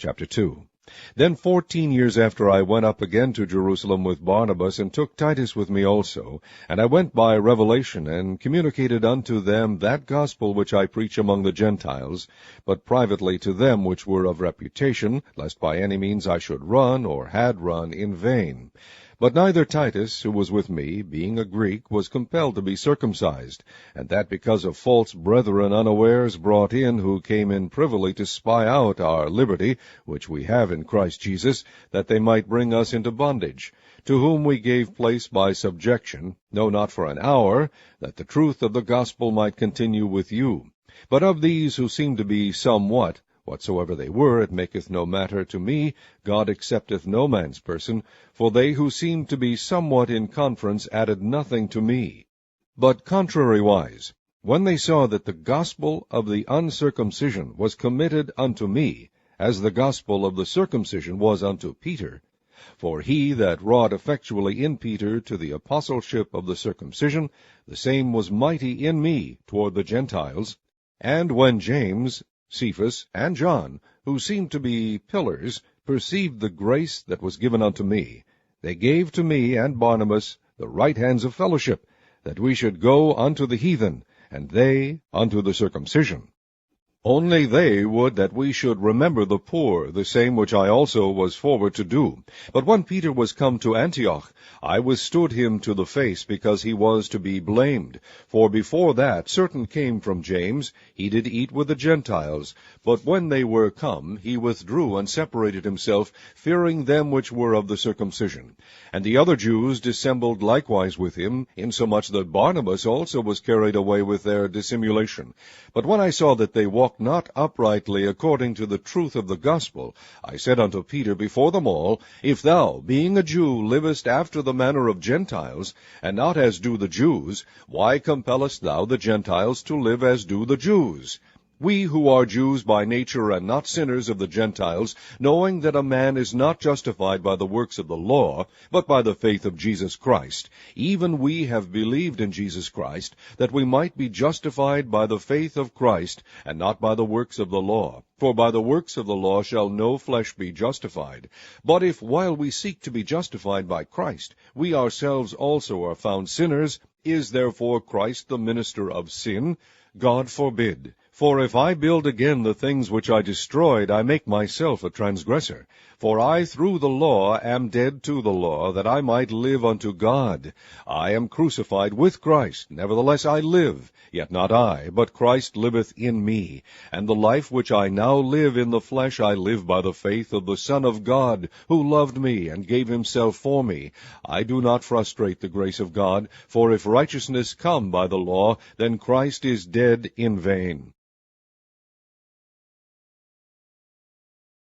Chapter 2. Then 14 years after I went up again to Jerusalem with Barnabas, and took Titus with me also, and I went by revelation, and communicated unto them that gospel which I preach among the Gentiles, but privately to them which were of reputation, lest by any means I should run, or had run, in vain. But neither Titus, who was with me, being a Greek, was compelled to be circumcised, and that because of false brethren unawares brought in, who came in privily to spy out our liberty, which we have in Christ Jesus, that they might bring us into bondage, to whom we gave place by subjection, no, not for an hour, that the truth of the gospel might continue with you. But of these who seem to be somewhat, whatsoever they were, it maketh no matter to me, God accepteth no man's person, for they who seemed to be somewhat in conference added nothing to me. But contrariwise, when they saw that the gospel of the uncircumcision was committed unto me, as the gospel of the circumcision was unto Peter, for he that wrought effectually in Peter to the apostleship of the circumcision, the same was mighty in me toward the Gentiles, and when James, Cephas, and John, who seemed to be pillars, perceived the grace that was given unto me, they gave to me and Barnabas the right hands of fellowship, that we should go unto the heathen, and they unto the circumcision. Only they would that we should remember the poor, the same which I also was forward to do. But when Peter was come to Antioch, I withstood him to the face, because he was to be blamed. For before that certain came from James, he did eat with the Gentiles. But when they were come, he withdrew and separated himself, fearing them which were of the circumcision. And the other Jews dissembled likewise with him, insomuch that Barnabas also was carried away with their dissimulation. But when I saw that they walked not uprightly according to the truth of the gospel, I said unto Peter before them all, If thou, being a Jew, livest after the manner of Gentiles, and not as do the Jews, why compellest thou the Gentiles to live as do the Jews? We who are Jews by nature and not sinners of the Gentiles, knowing that a man is not justified by the works of the law, but by the faith of Jesus Christ, even we have believed in Jesus Christ, that we might be justified by the faith of Christ, and not by the works of the law. For by the works of the law shall no flesh be justified. But if while we seek to be justified by Christ, we ourselves also are found sinners, is therefore Christ the minister of sin? God forbid. For if I build again the things which I destroyed, I make myself a transgressor. For I through the law am dead to the law, that I might live unto God. I am crucified with Christ, nevertheless I live, yet not I, but Christ liveth in me. And the life which I now live in the flesh I live by the faith of the Son of God, who loved me, and gave himself for me. I do not frustrate the grace of God, for if righteousness come by the law, then Christ is dead in vain.